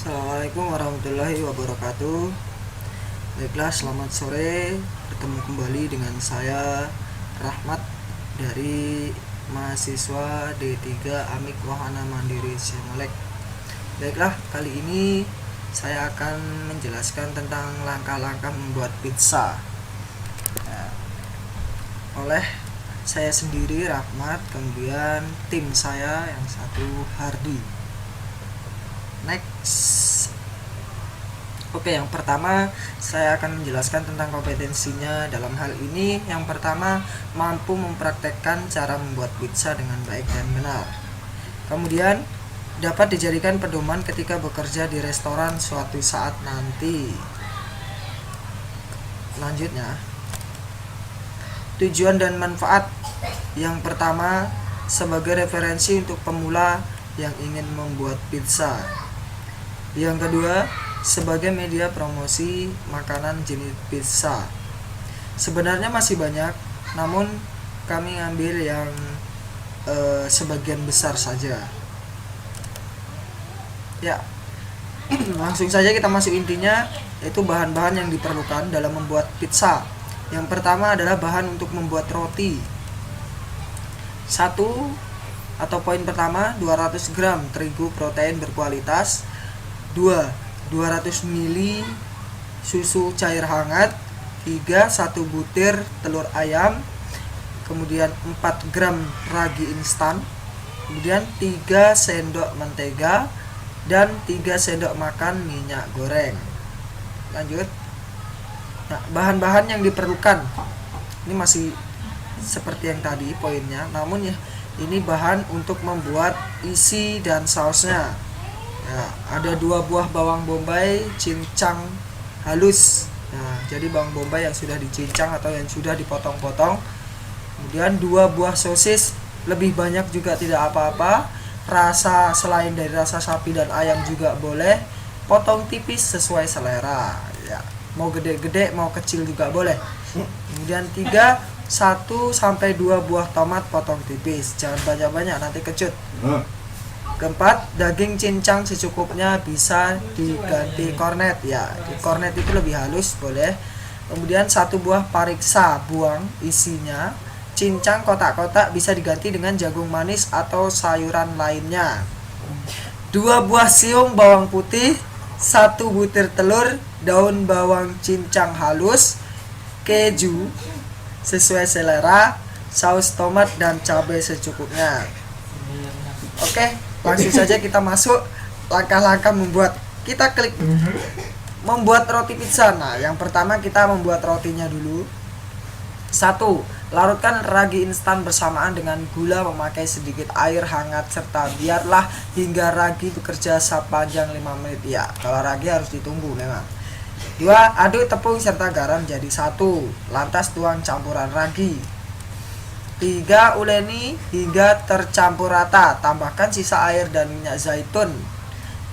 Assalamualaikum warahmatullahi wabarakatuh. Baiklah, selamat sore. Bertemu kembali dengan saya Rahmat dari mahasiswa D3 Amik Wahana Mandiri Semelek. Baiklah, kali ini saya akan menjelaskan tentang langkah-langkah membuat pizza oleh saya sendiri Rahmat, kemudian tim saya yang satu Hardi. Next. Oke, yang pertama saya akan menjelaskan tentang kompetensinya dalam hal ini. Yang pertama, mampu mempraktekkan cara membuat pizza dengan baik dan benar. Kemudian, dapat dijadikan pedoman ketika bekerja di restoran suatu saat nanti. Selanjutnya, tujuan dan manfaat. Yang pertama, sebagai referensi untuk pemula yang ingin membuat pizza. Yang kedua, sebagai media promosi makanan jenis pizza. Sebenarnya masih banyak, namun kami ambil yang sebagian besar saja. Ya, langsung saja kita masuk intinya, yaitu bahan-bahan yang diperlukan dalam membuat pizza. Yang pertama adalah bahan untuk membuat roti. Atau poin pertama, 200 gram terigu protein berkualitas. 200 ml susu cair hangat. 3 1 butir telur ayam. Kemudian 4 gram ragi instan. Kemudian 3 sendok mentega dan 3 sendok makan minyak goreng. Lanjut. Nah, bahan-bahan yang diperlukan ini masih seperti yang tadi poinnya, namun ya ini bahan untuk membuat isi dan sausnya. Ya, ada 2 buah bawang bombay cincang halus. Nah, jadi bawang bombay yang sudah dicincang atau yang sudah dipotong-potong. Kemudian 2 buah sosis, lebih banyak juga tidak apa-apa. Rasa selain dari rasa sapi dan ayam juga boleh. Potong tipis sesuai selera. Ya, mau gede-gede, mau kecil juga boleh. Kemudian 1 sampai 2 buah tomat potong tipis. Jangan banyak-banyak, nanti kecut. Keempat, daging cincang secukupnya, bisa diganti kornet. Ya, kornet itu lebih halus, boleh. Kemudian 1 buah pariksa, buang isinya. Cincang kotak-kotak bisa diganti dengan jagung manis atau sayuran lainnya. 2 buah siung bawang putih, 1 butir telur, daun bawang cincang halus, keju sesuai selera, saus tomat dan cabai secukupnya. Oke, langsung saja kita masuk langkah-langkah membuat. Kita klik membuat roti pizza. Nah, yang pertama kita membuat rotinya dulu. 1. Larutkan ragi instan bersamaan dengan gula memakai sedikit air hangat serta biarlah hingga ragi bekerja sepanjang 5 menit. Ya, kalau ragi harus ditunggu memang. 2. Aduk tepung serta garam jadi 1. Lantas tuang campuran ragi. 3. Uleni hingga tercampur rata. Tambahkan sisa air dan minyak zaitun.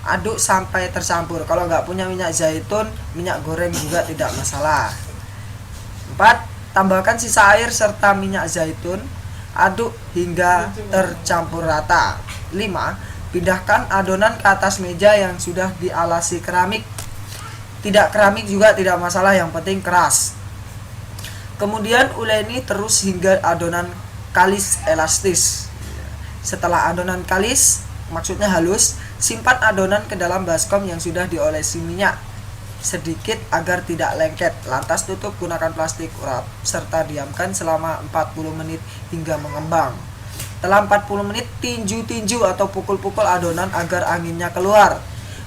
Aduk sampai tercampur. Kalau nggak punya minyak zaitun, minyak goreng juga tidak masalah. 4. Tambahkan sisa air serta minyak zaitun. Aduk hingga tercampur rata. 5. Pindahkan adonan ke atas meja yang sudah dialasi keramik. Tidak keramik juga tidak masalah, yang penting keras. Kemudian uleni terus hingga adonan kalis elastis. Setelah adonan kalis, maksudnya halus, simpan adonan ke dalam baskom yang sudah diolesi minyak sedikit agar tidak lengket. Lantas tutup gunakan plastik urap serta diamkan selama 40 menit hingga mengembang. Setelah 40 menit, tinju-tinju atau pukul-pukul adonan agar anginnya keluar.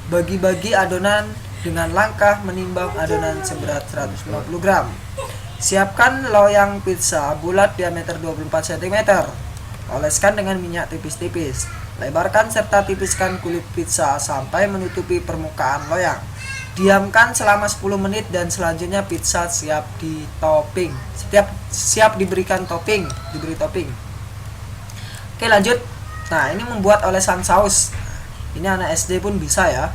Bagi-bagi adonan dengan langkah menimbang adonan seberat 150 gram. Siapkan loyang pizza bulat diameter 24 cm. Oleskan dengan minyak tipis-tipis. Lebarkan serta tipiskan kulit pizza sampai menutupi permukaan loyang. Diamkan selama 10 menit dan selanjutnya pizza siap ditopping. Siap diberikan topping, diberi topping. Oke, lanjut. Nah, ini membuat olesan saus. Ini anak SD pun bisa ya.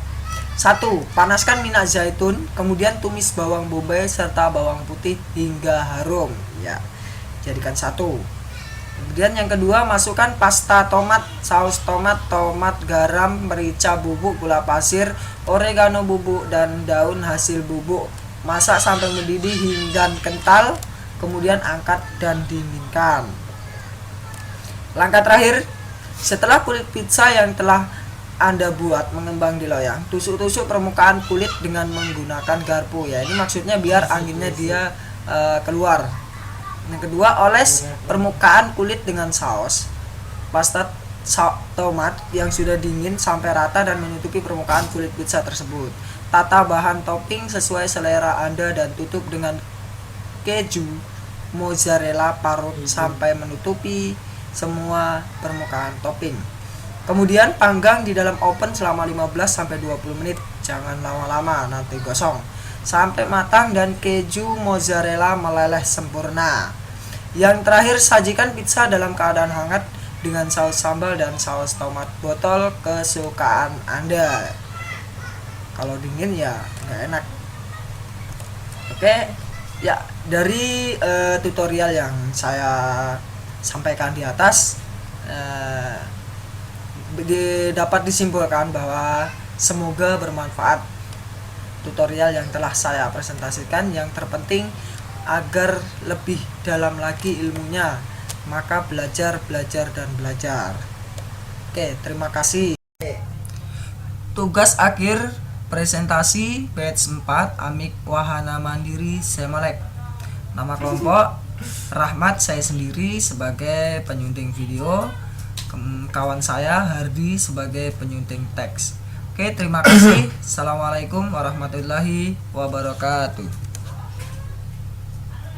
1. Panaskan minyak zaitun, kemudian tumis bawang bombay serta bawang putih hingga harum. Ya, jadikan 1. Kemudian yang kedua, masukkan pasta tomat, saus tomat, tomat, garam, merica bubuk, gula pasir, oregano bubuk, dan daun hasil bubuk. Masak sampai mendidih dan kental, kemudian angkat dan dinginkan. Langkah terakhir, setelah kulit pizza yang telah Anda buat mengembang di loyang, tusuk-tusuk permukaan kulit dengan menggunakan garpu ya. Ini maksudnya biar anginnya dia keluar. Yang kedua, oles permukaan kulit dengan saus pasta tomat yang sudah dingin sampai rata dan menutupi permukaan kulit pizza tersebut. Tata bahan topping sesuai selera Anda dan tutup dengan keju mozzarella parut sampai menutupi semua permukaan topping. Kemudian panggang di dalam oven selama 15-20 menit. Jangan lama-lama, nanti gosong. Sampai matang dan keju mozzarella meleleh sempurna. Yang terakhir, sajikan pizza dalam keadaan hangat dengan saus sambal dan saus tomat botol kesukaan Anda. Kalau dingin ya nggak enak. Oke, ya dari tutorial yang saya sampaikan di atas dapat disimpulkan bahwa semoga bermanfaat tutorial yang telah saya presentasikan. Yang terpenting agar lebih dalam lagi ilmunya, maka belajar dan belajar. Oke, terima kasih. Tugas akhir presentasi batch 4 Amik Wahana Mandiri Semelek. Nama kelompok Rahmat, saya sendiri sebagai penyunting video, kawan saya Hardi sebagai penyunting teks. Oke, terima kasih. Assalamualaikum warahmatullahi wabarakatuh.